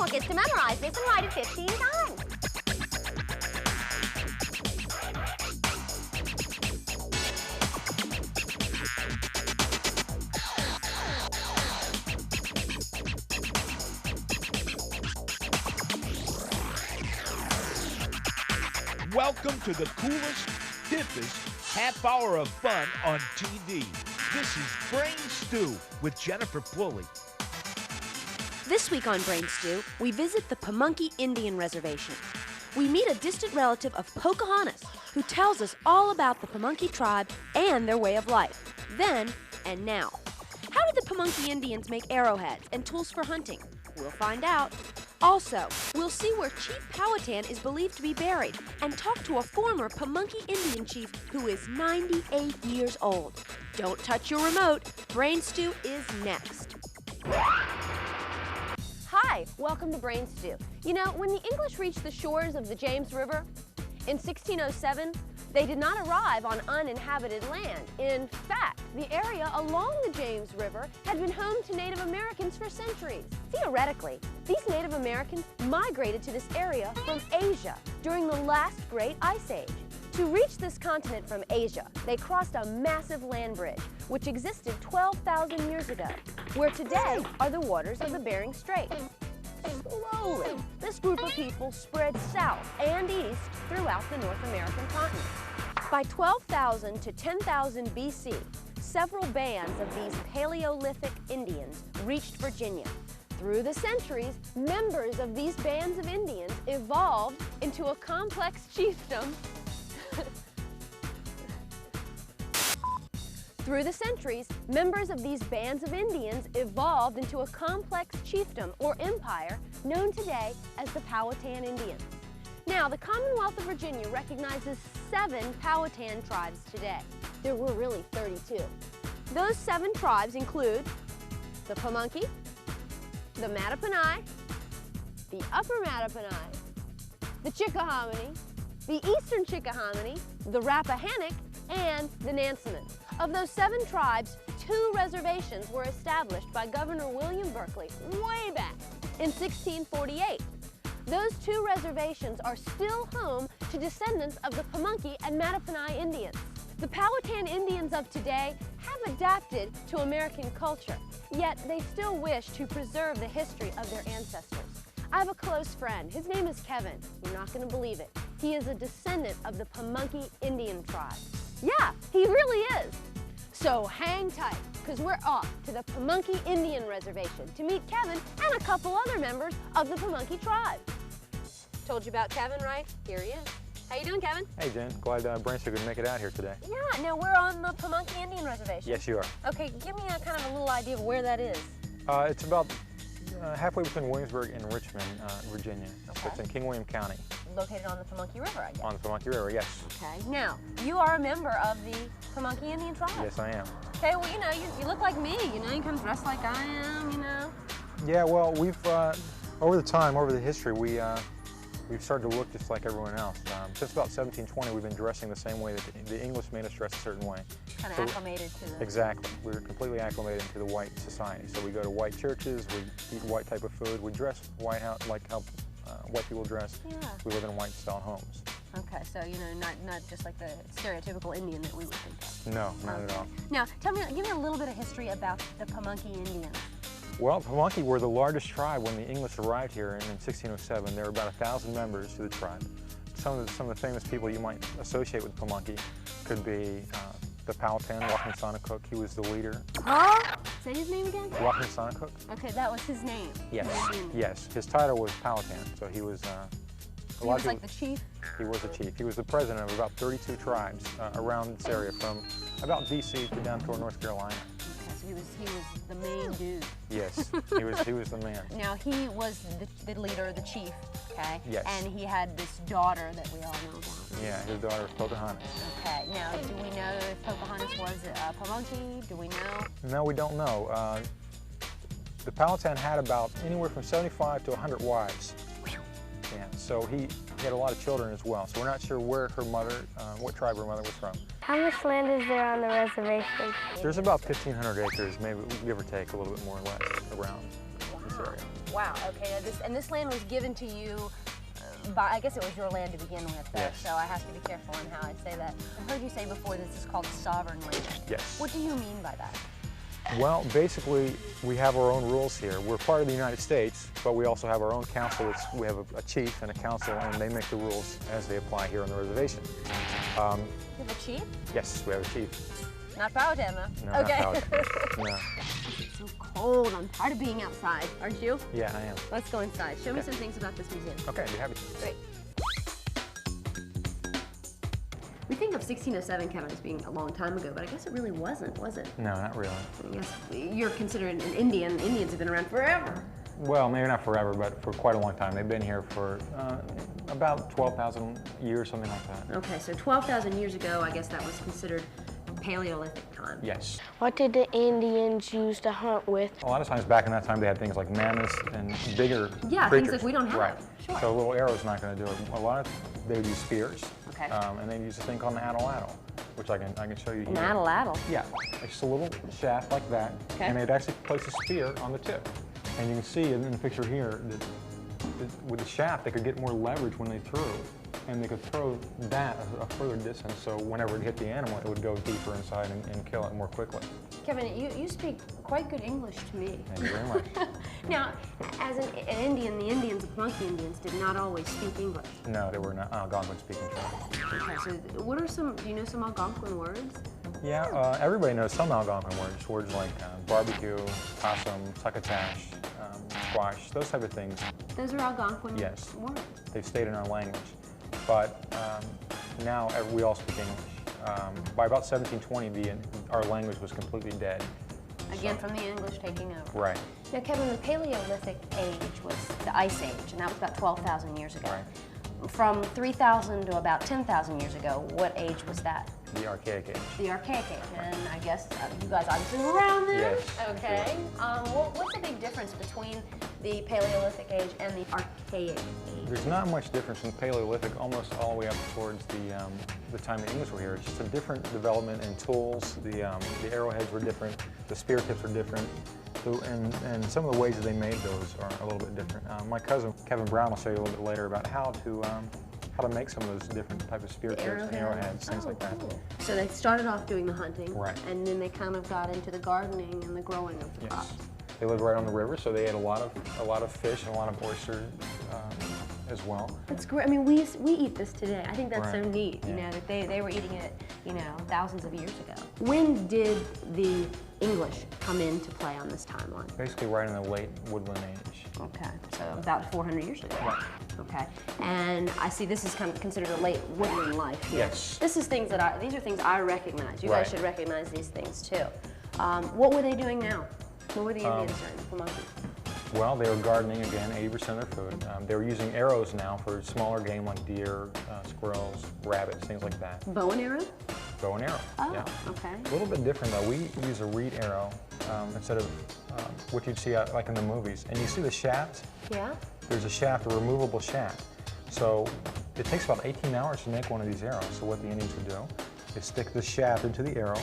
Grandma gets to memorize this and write it 15 times. Welcome to the coolest, hippest half hour of fun on TV. This is Brain Stew with Jennifer Pulley. This week on Brain Stew, we visit the Pamunkey Indian Reservation. We meet a distant relative of Pocahontas who tells us all about the Pamunkey tribe and their way of life, then and now. How did the Pamunkey Indians make arrowheads and tools for hunting? We'll find out. Also, we'll see where Chief Powhatan is believed to be buried and talk to a former Pamunkey Indian chief who is 98 years old. Don't touch your remote. Brain Stew is next. Hi, welcome to Brain Stew. You know, when the English reached the shores of the James River in 1607, they did not arrive on uninhabited land. In fact, the area along the James River had been home to Native Americans for centuries. Theoretically, these Native Americans migrated to this area from Asia during the last great ice age. To reach this continent from Asia, they crossed a massive land bridge, which existed 12,000 years ago, where today are the waters of the Bering Strait. Slowly, this group of people spread south and east throughout the North American continent. By 12,000 to 10,000 BC, several bands of these Paleolithic Indians reached Virginia. Through the centuries, members of these bands of Indians evolved into a complex chiefdom. Through the centuries, members of these bands of Indians evolved into a complex chiefdom or empire known today as the Powhatan Indians. Now, the Commonwealth of Virginia recognizes 7 Powhatan tribes today. There were really 32. Those 7 tribes include the Pamunkey, the Mattaponi, the Upper Mattaponi, the Chickahominy, the Eastern Chickahominy, the Rappahannock, and the Nansemond. Of those 7 tribes, 2 reservations were established by Governor William Berkeley way back in 1648. Those 2 reservations are still home to descendants of the Pamunkey and Mattaponi Indians. The Powhatan Indians of today have adapted to American culture, yet they still wish to preserve the history of their ancestors. I have a close friend. His name is Kevin. You're not going to believe it. He is a descendant of the Pamunkey Indian tribe. Yeah, he really is. So hang tight, because we're off to the Pamunkey Indian Reservation to meet Kevin and a couple other members of the Pamunkey tribe. Told you about Kevin, right? Here he is. How you doing, Kevin? Hey, Jen. Glad Brain Stew could make it out here today. Yeah, now we're on the Pamunkey Indian Reservation. Yes, you are. Okay, give me a kind of a little idea of where that is. It's about halfway between Williamsburg and Richmond, Virginia. Okay. So it's in King William County. Located on the Pamunkey River, I guess. On the Pamunkey River, yes. Okay, now, you are a member of the Pamunkey Indian tribe. Yes, I am. Okay, well, you know, you look like me, you know, you come dressed like I am, you know. Yeah, well, we've, over the history, we've started to look just like everyone else. Since about 1720, we've been dressing the same way that the English made us dress a certain way. Kind of acclimated to the... Exactly. We're completely acclimated to the white society. So we go to white churches, we eat white type of food, we dress white like how white people dress. Yeah. We live in white style homes. Okay, so, you know, not just like the stereotypical Indian that we would think of. No, not at all. Now, give me a little bit of history about the Pamunkey Indians. Well, Pamunkey were the largest tribe when the English arrived here in 1607. There were about 1,000 members to the tribe. Some of the famous people you might associate with Pamunkey could be the Powhatan, Cook. He was the leader. Huh? Say his name again? Cook. Okay, that was his name. Yes, yes. His title was Powhatan, so he was... he was like the chief? He was the chief. He was the president of about 32 tribes around this area, from about D.C. to down toward North Carolina. He was the main dude. Yes, he was the man. Now, he was the leader, the chief, okay? Yes. And he had this daughter that we all know about. Yeah, his daughter was Pocahontas. Okay, now, do we know if Pocahontas was a Pamunkey? Do we know? No, we don't know. The Powhatan had about anywhere from 75 to 100 wives. Yeah, so he had a lot of children as well. So we're not sure where her mother, what tribe her mother was from. How much land is there on the reservation? There's about 1,500 acres, maybe give or take a little bit more or less around. this area. Wow, okay. Now this land was given to you by, I guess it was your land to begin with, Yes. so I have to be careful in how I say that. I heard you say before this is called sovereign land. Yes. What do you mean by that? Well, basically, we have our own rules here. We're part of the United States, but we also have our own council. We have a chief and a council, and they make the rules as they apply here on the reservation. You have a chief? Yes, we have a chief. Not Powhatan, though. No, okay. not Powhatan. No. It's so cold. I'm tired of being outside. Aren't you? Yeah, I am. Let's go inside. Show me Okay. some things about this museum. Okay, I'd be happy to. Great. We think of 1607, Kevin, as being a long time ago, but I guess it really wasn't, was it? No, not really. I guess you're considered an Indian. Indians have been around forever. Well, maybe not forever, but for quite a long time. They've been here for about 12,000 years, something like that. Okay, so 12,000 years ago, I guess that was considered Paleolithic time. Yes. What did the Indians use to hunt with? A lot of times back in that time, they had things like mammoths and bigger Yeah, creatures. things like we don't have. Right. Sure. So a little arrow's not going to do it. A lot of they would use spears. Okay. And they use a thing called an addle-addle, which I can show you here. An addle-addle. Yeah, it's just a little shaft like that, Okay. and they'd actually place a spear on the tip. And you can see in the picture here that with the shaft, they could get more leverage when they threw, and they could throw that a further distance, so whenever it hit the animal, it would go deeper inside and kill it more quickly. Kevin, you speak quite good English to me. Thank you very much. Now, as an Indian, the Indians, the Pamunkey Indians, did not always speak English. No, they were not Algonquin-speaking tribes. Okay, so what are some, do you know some Algonquin words? Yeah, everybody knows some Algonquin words. Words like barbecue, possum, succotash, squash, those type of things. Those are Algonquin Yes. words. They've stayed in our language. But now we all speak English. By about 1720, our language was completely dead. Again, from the English taking over. Right. Now, Kevin, the Paleolithic age was the Ice Age, and that was about 12,000 years ago. Right. From 3,000 to about 10,000 years ago, what age was that? The Archaic Age. The Archaic Age, and I guess you guys obviously were around then? Yes. Okay. What's the big difference between the Paleolithic Age and the Archaic Age? There's not much difference from Paleolithic almost all the way up towards the time the English were here. It's just a different development in tools. The arrowheads were different. The spear tips were different. And some of the ways that they made those are a little bit different. My cousin, Kevin Brown, will show you a little bit later about how to make some of those different type of spear tips and arrowheads, things like that. Cool. So they started off doing the hunting, Right. and then they kind of got into the gardening and the growing of Yes. crops. They lived right on the river, so they ate a lot of fish and a lot of oysters as well. That's great. I mean, we eat this today. I think that's so Right. neat, you Yeah. know, that they were eating it, you know, thousands of years ago. When did the English come into play on this timeline? Basically right in the late woodland age. Okay, so about 400 years ago. Right. Okay, and I see this is kind of considered a late woodland life here. Yes. These are things I recognize. You guys Right. should recognize these things too. What were they doing now? What were the Indians doing, the monkeys? Well, they were gardening again, 80% of their food. They were using arrows now for smaller game like deer, squirrels, rabbits, things like that. Bow and arrow? Bow and arrow. Oh, Yeah. okay. A little bit different though. We use a reed arrow instead of what you'd see like in the movies. And you see the shaft? Yeah? There's a shaft, a removable shaft. So it takes about 18 hours to make one of these arrows. So what the Indians would do is stick the shaft into the arrow,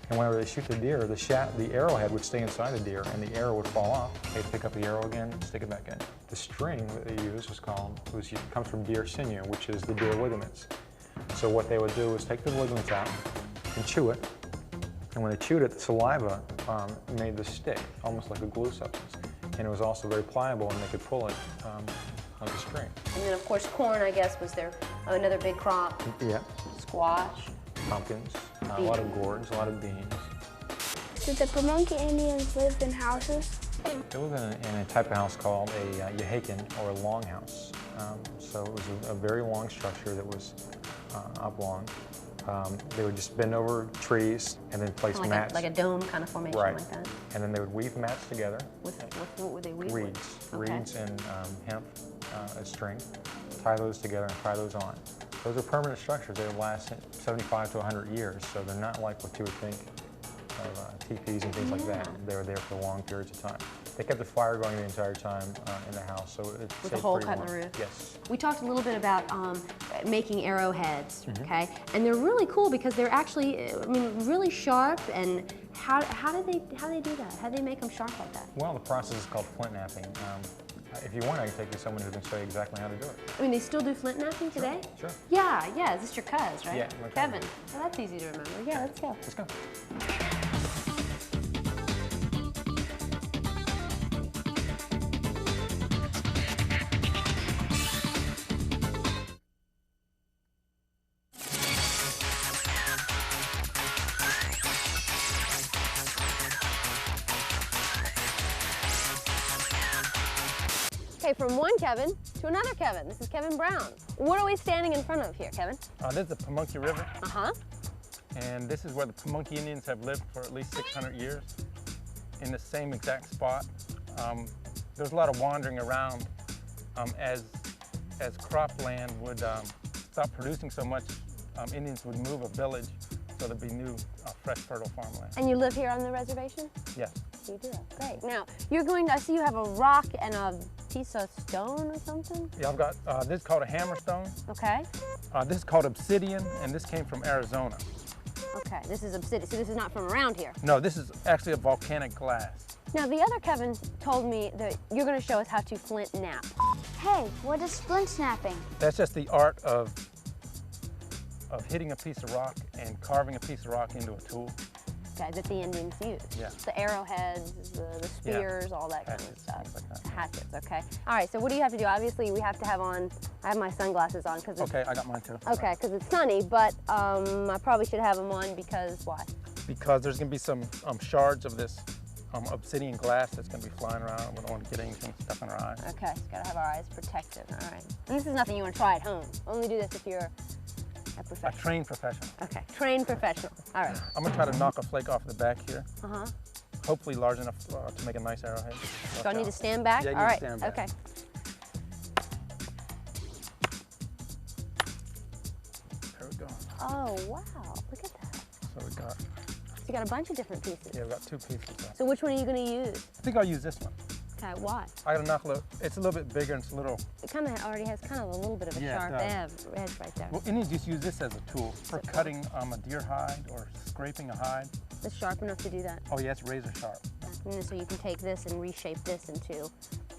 and whenever they shoot the deer, the arrowhead would stay inside the deer, and the arrow would fall off. They'd pick up the arrow again, stick it back in. The string that they use comes from deer sinew, which is the deer ligaments. So what they would do is take the ligaments out and chew it, and when they chewed it, the saliva made the stick, almost like a glue substance. And it was also very pliable, and they could pull it like a string. And then, of course, corn, I guess, was their another big crop. Yeah. Squash. Pumpkins, a lot of gourds, a lot of beans. Did the Pamunkey Indians live in houses? They lived in a type of house called a yahakin, or a longhouse. So it was a very long structure that was oblong. They would just bend over trees and then place mats. Like a dome kind of formation Right. like that. And then they would weave mats together. What would they weave Reeds. with? Okay. Reeds and hemp as string. Tie those together and tie those on. Those are permanent structures. They would last 75 to 100 years, so they're not like what you would think of teepees and things like that. They were there for long periods of time. They kept the fire going the entire time in the house, so it's With a hole cut in the roof? Yes. We talked a little bit about making arrowheads, okay? And they're really cool because they're actually, I mean, really sharp. And how do they do that? How do they make them sharp like that? Well, the process is called flint knapping. If you want, I can take you to someone who can show you exactly how to do it. I mean, they still do flint knapping today? Sure. Yeah. Is this your cuz, right? Yeah, my Kevin. cousin. Well, that's easy to remember. Yeah, let's go. Let's go. Okay, from one Kevin to another Kevin. This is Kevin Brown. What are we standing in front of here, Kevin? This is the Pamunkey River. Uh-huh. And this is where the Pamunkey Indians have lived for at least 600 years, in the same exact spot. There's a lot of wandering around as cropland would stop producing so much. Indians would move a village so there'd be new, fresh, fertile farmland. And you live here on the reservation? Yes. You do. Great. Now, you're going to, I see you have a rock and a piece of stone or something? Yeah, I've got, this is called a hammerstone. Okay. This is called obsidian, and this came from Arizona. Okay, this is obsidian, so this is not from around here. No, this is actually a volcanic glass. Now, the other Kevin told me that you're going to show us how to flint knap. Hey, what is flint snapping? That's just the art of hitting a piece of rock and carving a piece of rock into a tool. Okay, that the Indians used. Yeah. The arrowheads, the spears, all that kind of stuff. Things like that. Hatchets, okay. All right, so what do you have to do? Obviously, we have to have on, I have my sunglasses on because Okay, I got mine too. Okay, because it's sunny, but I probably should have them on because why? Because there's going to be some shards of this obsidian glass that's going to be flying around. We don't want to get anything stuck in our eyes. Okay, so got to have our eyes protected, all right. And this is nothing you want to try at home. Only do this if you're a professional. A trained professional. Okay, trained professional. All right. I'm going to try to knock a flake off the back here. Uh-huh. Hopefully large enough to make a nice arrowhead. Do I need to stand back? Yeah, you all need right. to stand back. Okay. There we go. Oh, wow. Look at that. So we got, So you got a bunch of different pieces. yeah, we got two pieces left. So which one are you going to use? I think I'll use this one. Okay, why? I got to knock a little, it's a little bit bigger and it's a little, It kind of already has kind of a little bit of a Yeah, it sharp does. edge right there. well, Indians just use this as a tool for cutting a deer hide or scraping a hide. It's sharp enough to do that. Oh yeah, it's razor sharp. And so you can take this and reshape this into an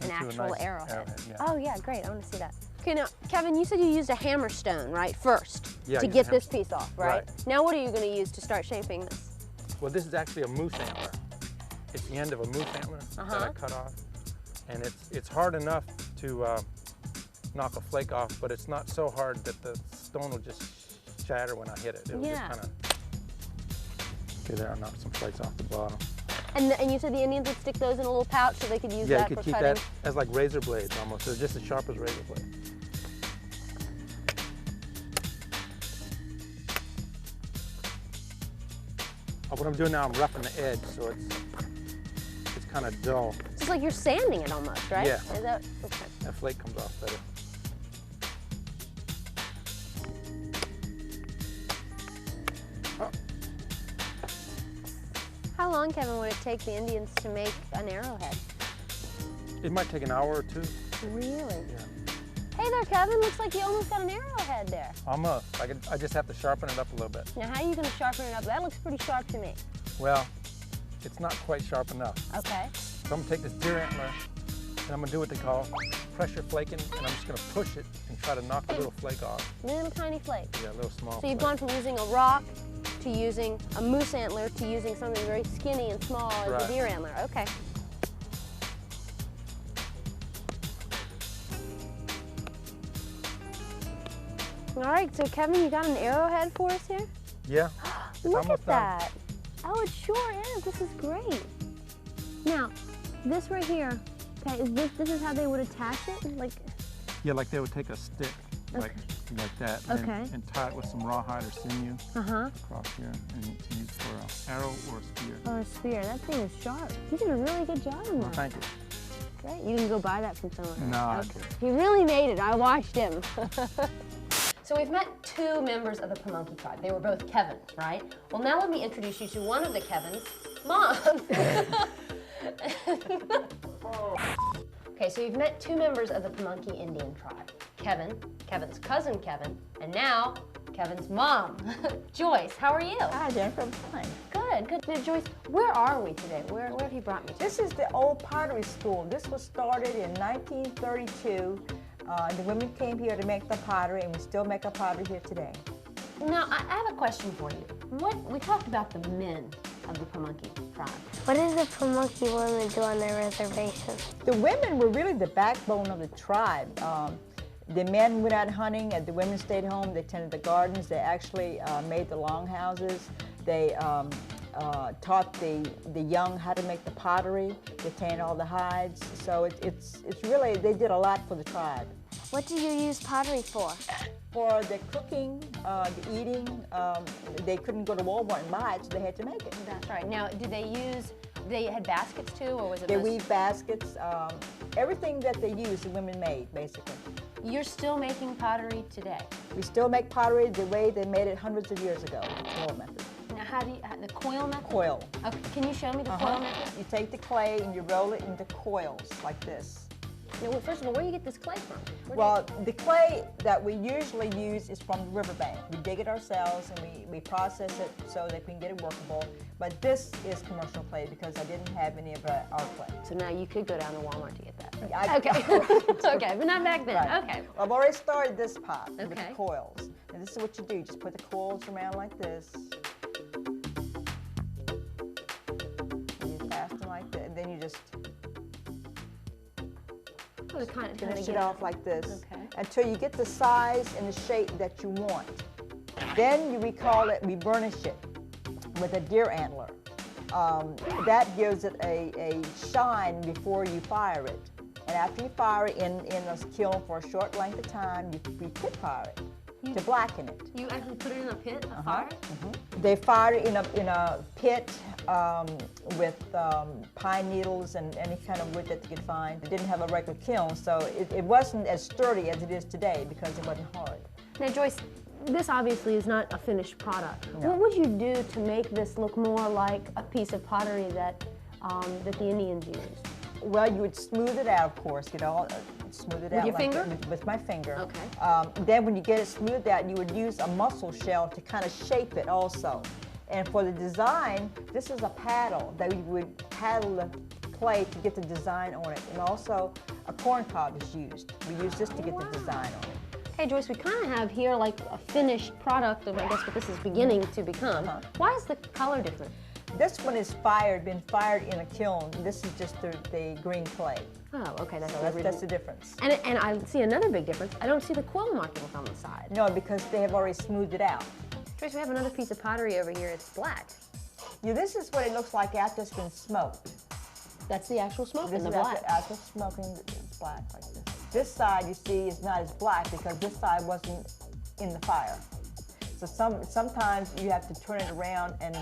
Into a actual nice arrowhead. yeah. Oh yeah, great. I want to see that. Okay, now Kevin, you said you used a hammerstone, right, first Yeah, I to used a get this hammerstone. piece off, right? Now what are you going to use to start shaping this? Well, this is actually a moose antler. It's the end of a moose antler that I cut off. And it's hard enough to knock a flake off, but it's not so hard that the stone will just shatter when I hit it. It will just kind of... Okay, there, I knocked some flakes off the bottom. And you said the Indians would stick those in a little pouch so they could use that you for could keep cutting? that as like razor blades almost. They're just as sharp as razor blades. What I'm doing now, I'm roughing the edge, so it's kind of dull. It's like you're sanding it almost, right? Yeah. Is that, okay. That flake comes off better. Oh. How long, Kevin, would it take the Indians to make an arrowhead? It might take an hour or two. Really? Yeah. Hey there, Kevin. Looks like you almost got an arrowhead there. Almost. I just have to sharpen it up a little bit. Now, how are you going to sharpen it up? That looks pretty sharp to me. Well, it's not quite sharp enough. Okay. So I'm going to take this deer antler and I'm going to do what they call pressure flaking, and I'm just going to push it and try to knock the little flake off. Little tiny flake. Yeah, a little small So you've flake. gone from using a rock to using a moose antler to using something very skinny and small as Right. a deer antler. Okay. All right, so Kevin, you got an arrowhead for us here? Yeah. It's Look at almost done. that. Oh, it sure is. This is great. Now, this right here, okay, this is how they would attach it? Like, Yeah, like they would take a stick, like that, Okay. and tie it with some rawhide or sinew uh-huh. across here, and to use for an arrow or a spear. Or a spear. That thing is sharp. You did a really good job on Well, that. thank you. Great. You can go buy that from someone. No, I Okay. couldn't. He really made it. I watched him. So we've met two members of the Pamunkey tribe. They were both Kevins, right? Well, now let me introduce you to one of the Kevins, Mom. Okay, so you've met two members of the Pamunkey Indian tribe. Kevin, Kevin's cousin Kevin, and now Kevin's mom, Joyce. How are you? Hi, Jennifer. I'm fine. Good, good. Now, Joyce, where are we today? Where have you brought me to? This is the old pottery school. This was started in 1932. The women came here to make the pottery, and we still make our pottery here today. Now, I have a question for you. We talked about the men of the Pamunkey tribe. What does the Pamunkey women do on their reservation? The women were really the backbone of the tribe. The men went out hunting, and the women stayed home. They tended the gardens. They actually made the longhouses. They taught the young how to make the pottery. They tanned all the hides. So it's really, they did a lot for the tribe. What do you use pottery for? For the cooking, the eating, they couldn't go to Walmart and buy it, so they had to make it. That's right. Now, they had baskets too, or was it? They weave baskets. Everything that they used, the women made, basically. You're still making pottery today? We still make pottery the way they made it hundreds of years ago, the coil method. Now, how do you, the coil method? Coil. Okay, can you show me the coil method? You take the clay and you roll it into coils like this. Now, well, first of all, where do you get this clay from? Well, the clay that we usually use is from the riverbank. We dig it ourselves and we process it so that we can get it workable. But this is commercial clay because I didn't have any of our clay. So now you could go down to Walmart to get that. Okay. Okay, but not back then. Right. Okay. Well, I've already started this pot with the Okay. coils. And this is what you do. Just put the coils around like this. And you fasten like that. And then you just finish it off like this until you get the size and the shape that you want. Then we burnish it with a deer antler. That gives it a shine before you fire it. And after you fire it in a kiln for a short length of time, we pit fire it to blacken it. You actually put it in a pit, a fire? They fired it in a pit with pine needles and any kind of wood that they could find. They didn't have a regular kiln, so it wasn't as sturdy as it is today because it wasn't hard. Now, Joyce, this obviously is not a finished product. No. What would you do to make this look more like a piece of pottery that the Indians used? Well, you would smooth it out, of course, smooth it out. With your finger? With my finger. Okay. Then when you get it smoothed out, you would use a mussel shell to kind of shape it also. And for the design, this is a paddle that we would paddle the clay to get the design on it. And also a corn cob is used. We use this to get the design on it. Hey, Joyce, we kind of have here like a finished product of, I guess, what this is beginning to become. Why is the color different? This one is been fired in a kiln. This is just the green clay. Oh, okay, that's, So that's the difference. And I see another big difference. I don't see the coil markings on the side. No, because they have already smoothed it out. Joyce, we have another piece of pottery over here. It's black. Yeah, this is what it looks like after it's been smoked. That's the actual smoke This in is the black. after smoking, it's black like this. This side, you see, is not as black because this side wasn't in the fire. So sometimes you have to turn it around and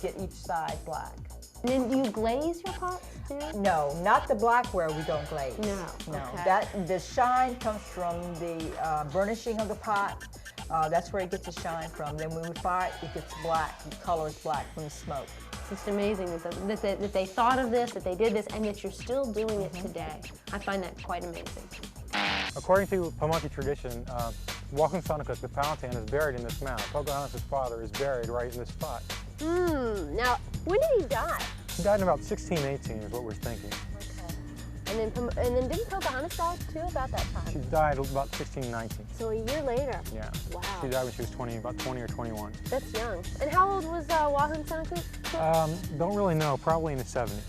get each side black. And then do you glaze your pots too? No, not the blackware we don't glaze. No. No, Okay. the shine comes from the burnishing of the pot. That's where it gets the shine from. Then when we fire it, it gets black. The color is black from the smoke. It's amazing that they thought of this, that they did this, and yet you're still doing it today. I find that quite amazing. According to Pamunkey tradition, Wahunsanakuk, the Powhatan, is buried in this mound. Pocahontas' father is buried right in this spot. Now, when did he die? He died in about 1618 is what we're thinking. Okay. And then didn't Pocahontas die too about that time? She died about 1619. So a year later. Yeah. Wow. She died when she was about 20 or 21. That's young. And how old was Wahunsanakuk? Don't really know, probably in the 70s.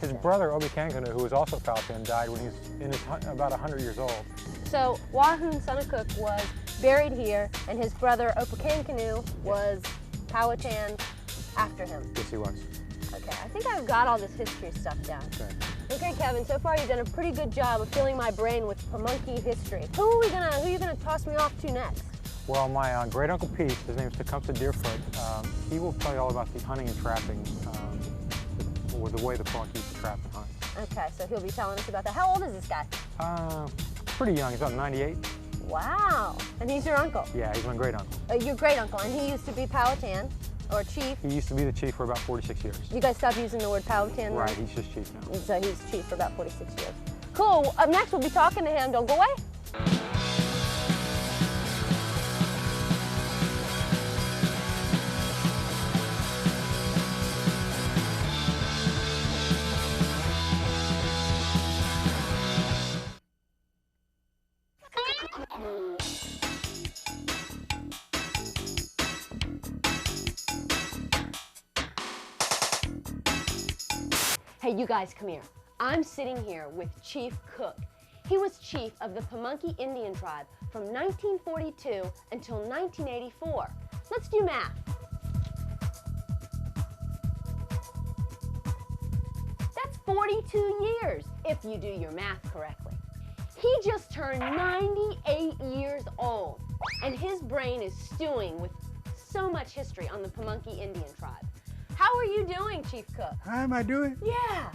His brother, Obikankanu, who was also Powhatan, died when he was about 100 years old. So Wahunsanakuk was buried here, and his brother Obikankanu was Powhatan after him. Yes, he was. Okay, I think I've got all this history stuff down. Okay, Kevin, so far you've done a pretty good job of filling my brain with Pamunkey history. Who are you gonna toss me off to next? Well, my great uncle Pete, his name is Tecumseh Deerfoot. He will tell you all about the hunting and trapping, or the way the Pamunkey used to trap and hunt. Okay, so he'll be telling us about that. How old is this guy? Pretty young. He's about 98. Wow, and he's your uncle? Yeah, he's my great uncle. Your great uncle, and he used to be Powhatan, or chief. He used to be the chief for about 46 years. You guys stopped using the word Powhatan? Right, he's just chief now. So he's chief for about 46 years. Cool. Up next, we'll be talking to him. Don't go away. Hey, you guys, come here. I'm sitting here with Chief Cook. He was chief of the Pamunkey Indian tribe from 1942 until 1984. Let's do math. That's 42 years, if you do your math correctly. He just turned 98 years old, and his brain is stewing with so much history on the Pamunkey Indian tribe. How are you doing, Chief Cook? How am I doing? Yeah.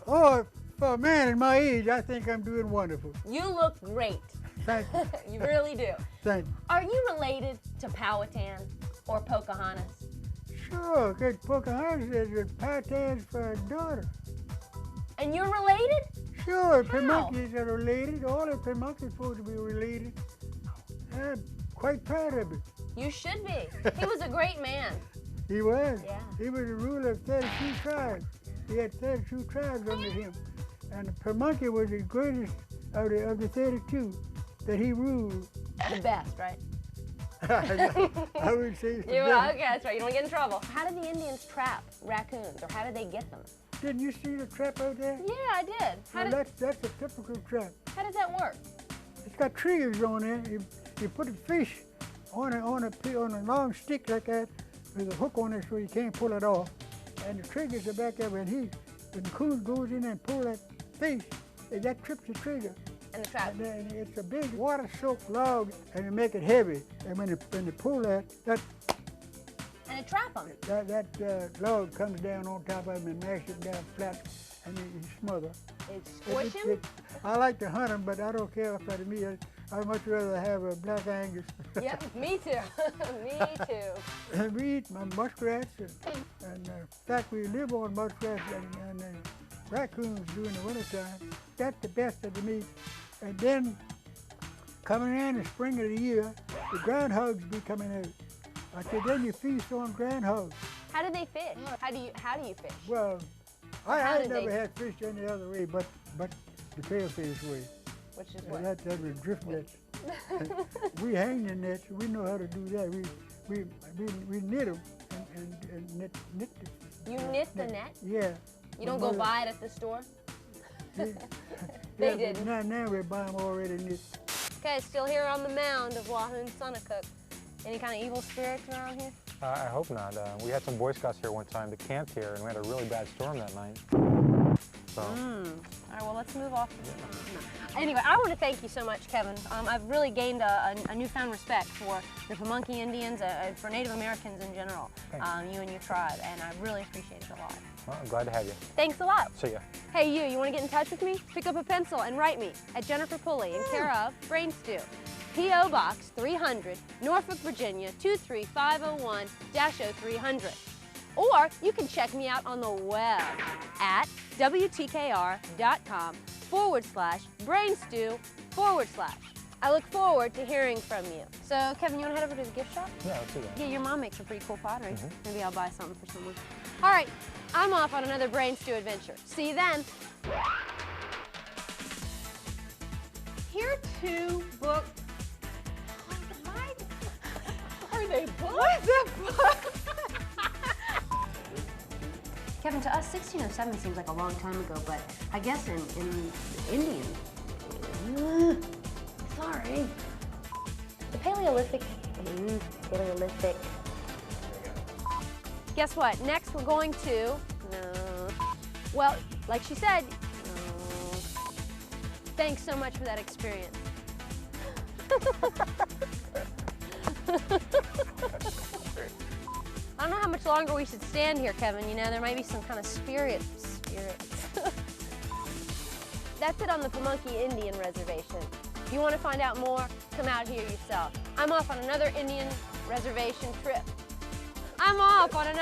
Oh, for a man in my age, I think I'm doing wonderful. You look great. Thank you. You really do. Thank you. Are you related to Powhatan or Pocahontas? Sure, because Pocahontas is Powhatan's daughter. And you're related? Sure, How? Pamunkeys are related. All the Pamunkeys supposed to be related. I'm quite proud of it. You should be. He was a great man. He was. Yeah. He was the ruler of 32 tribes. He had 32 tribes under him. And the Pamunkey was the greatest of the 32 that he ruled. The best, right? I would say it's the Okay, best. that's right. You don't want to get in trouble. How did the Indians trap raccoons, or how did they get them? Didn't you see the trap out there? Yeah, I did. Well, that's a typical trap. How does that work? It's got triggers on it. You put a fish on a long stick like that with a hook on it so you can't pull it off. And the triggers are back there when the coon goes in and pull that fish, that trips the trigger. And the trap. And it's a big water-soaked log, and you make it heavy. And when they pull that And it trap them. that log comes down on top of them and mashes it down flat, and you smother. It squish him? I like to hunt them, but I don't care if that's me. I'd much rather have a black Angus. Yep, me too. Me too. And we eat muskrats, and in fact, we live on muskrats and raccoons during the wintertime. That's the best of the meat. And then, coming in the spring of the year, the groundhogs be coming out. I said, then you feast on groundhogs. How do they fish? How do you fish? Well, How I did never they- had fish any other way but the tailfish way. Which is And what? that was drift nets. We hang the nets. We know how to do that. We knit them and knit them. You knit the net? Yeah. You don't go buy it at the store? They Yeah, didn't. Now we buy them already knit. Okay, still here on the mound of Wahoo Cook. Any kind of evil spirits around here? I hope not. We had some Boy Scouts here one time that camped here, and we had a really bad storm that night. So. All right, well, let's move off. Anyway, I want to thank you so much, Kevin. I've really gained a newfound respect for the Pamunkey Indians and for Native Americans in general, you and your tribe, and I really appreciate it a lot. Well, I'm glad to have you. Thanks a lot. See ya. Hey, you want to get in touch with me? Pick up a pencil and write me at Jennifer Pulley in care of Brain Stew. P.O. Box 300, Norfolk, Virginia 23501-0300. Or you can check me out on the web at wtkr.com/brainstew/. I look forward to hearing from you. So, Kevin, you want to head over to the gift shop? Yeah, let's do that. Yeah, your mom makes a pretty cool pottery. Maybe I'll buy something for someone. All right, I'm off on another Brain Stew adventure. See you then. Here are 2 books. Are they books? What is that book? Kevin, to us, 1607 seems like a long time ago, but I guess in Indian. Sorry. The Paleolithic. Paleolithic. Guess what? Next, we're going to. Well, like she said. Thanks so much for that experience. I don't know how much longer we should stand here, Kevin. You know, there might be some kind of spirits. That's it on the Pamunkey Indian Reservation. If you want to find out more, come out here yourself. I'm off on another Indian reservation trip. I'm off on another